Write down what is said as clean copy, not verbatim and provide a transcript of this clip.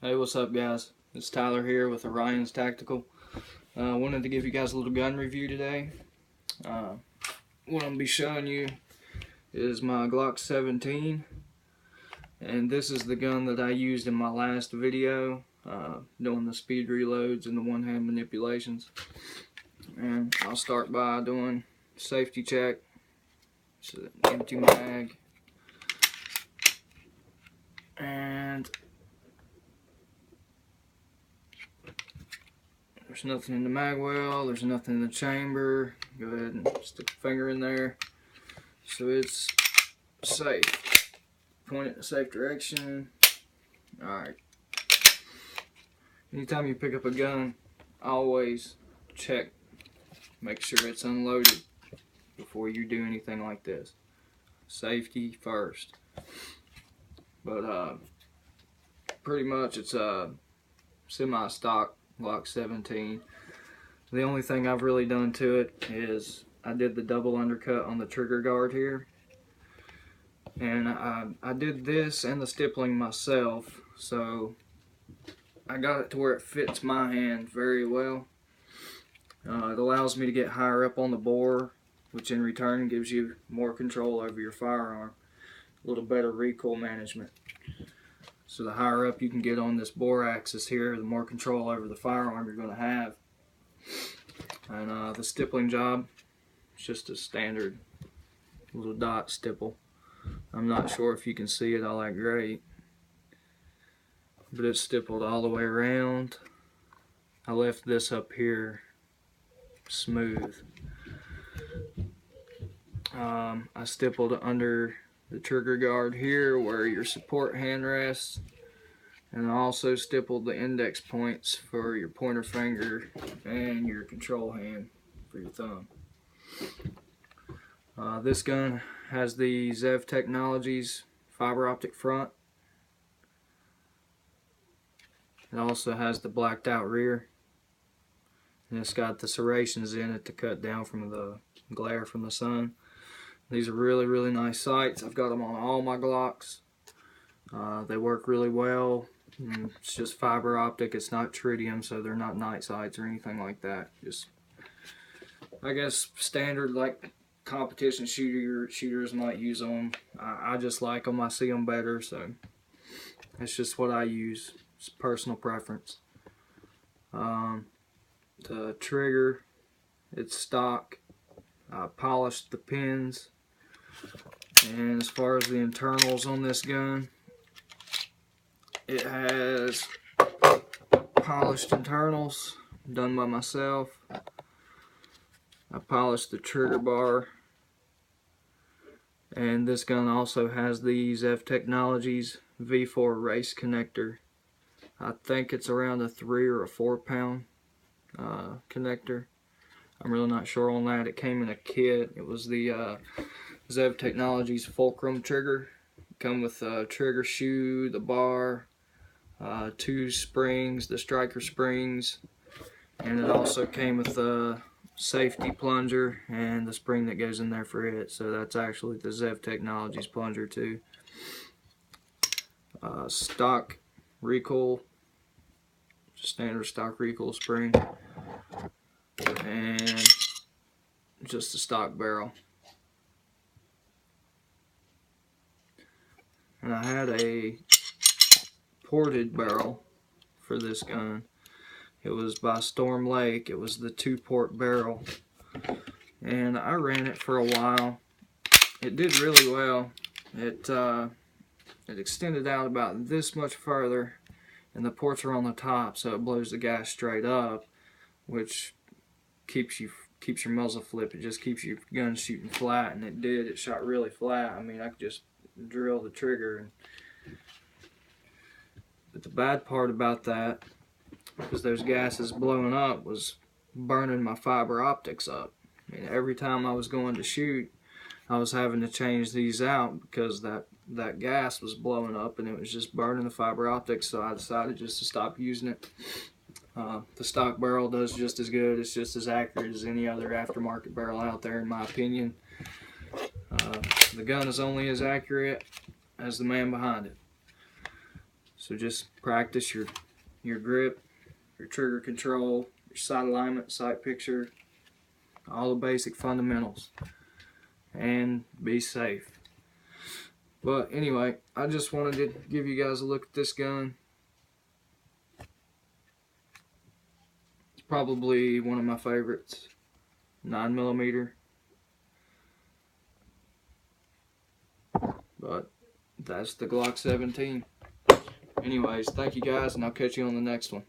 Hey, what's up, guys? It's Tyler here with Orion's Tactical. I wanted to give you guys a little gun review today. What I'm going to be showing you is my Glock 17, and this is the gun that I used in my last video, doing the speed reloads and the one-hand manipulations. And I'll start by doing safety check. It's an empty mag, and there's nothing in the mag well, there's nothing in the chamber. Go ahead and stick a finger in there. So it's safe. Point it in a safe direction. Alright. Anytime you pick up a gun, always check. Make sure it's unloaded before you do anything like this. Safety first. But pretty much it's a semi-stock Glock 17. The only thing I've really done to it is I did the double undercut on the trigger guard here, and I did this and the stippling myself, so I got it to where it fits my hand very well. It allows me to get higher up on the bore, which in return gives you more control over your firearm, a little better recoil management. So the higher up you can get on this bore axis here, the more control over the firearm you're going to have. And the stippling job, it's just a standard little dot stipple. I'm not sure if you can see it all that great, but it's stippled all the way around. I left this up here smooth. I stippled under the trigger guard here where your support hand rests, and I also stippled the index points for your pointer finger and your control hand for your thumb. This gun has the ZEV Technologies fiber optic front. It also has the blacked out rear, and it's got the serrations in it to cut down from the glare from the sun. These are really nice sights. I've got them on all my Glocks. They work really well. It's just fiber optic. It's not tritium, so they're not night sights or anything like that. Just, I guess, standard like competition shooters might use them. I just like them. I see them better, so that's just what I use. It's personal preference. The trigger, it's stock. I polished the pins, and as far as the internals on this gun, it has polished internals done by myself. I polished the trigger bar, and this gun also has the ZEV Technologies V4 race connector. I think it's around a 3 or a 4 pound connector. I'm really not sure on that. It came in a kit. It was the ZEV Technologies Fulcrum trigger. Come with the trigger shoe, the bar, 2 springs, the striker springs, and it also came with the safety plunger and the spring that goes in there for it. So that's actually the ZEV Technologies plunger too. Stock recoil, standard stock recoil spring, and just a stock barrel. And I had a ported barrel for this gun. It was by Storm Lake. It was the 2-port barrel, and I ran it for a while. It did really well. It extended out about this much further, and the ports are on the top, so it blows the gas straight up, which keeps your muzzle flip. It just keeps your gun shooting flat, and it did. It shot really flat. I mean, I could just drill the trigger. But the bad part about that, because those gases blowing up, was burning my fiber optics up. I mean, every time I was going to shoot, I was having to change these out because that gas was blowing up and it was just burning the fiber optics, so I decided just to stop using it. The stock barrel does just as good. It's just as accurate as any other aftermarket barrel out there, in my opinion. The gun is only as accurate as the man behind it. So just practice your grip, your trigger control, your sight alignment, sight picture, all the basic fundamentals, and be safe. But anyway, I just wanted to give you guys a look at this gun. It's probably one of my favorites, 9mm. But that's the Glock 17. Anyways, thank you guys, and I'll catch you on the next one.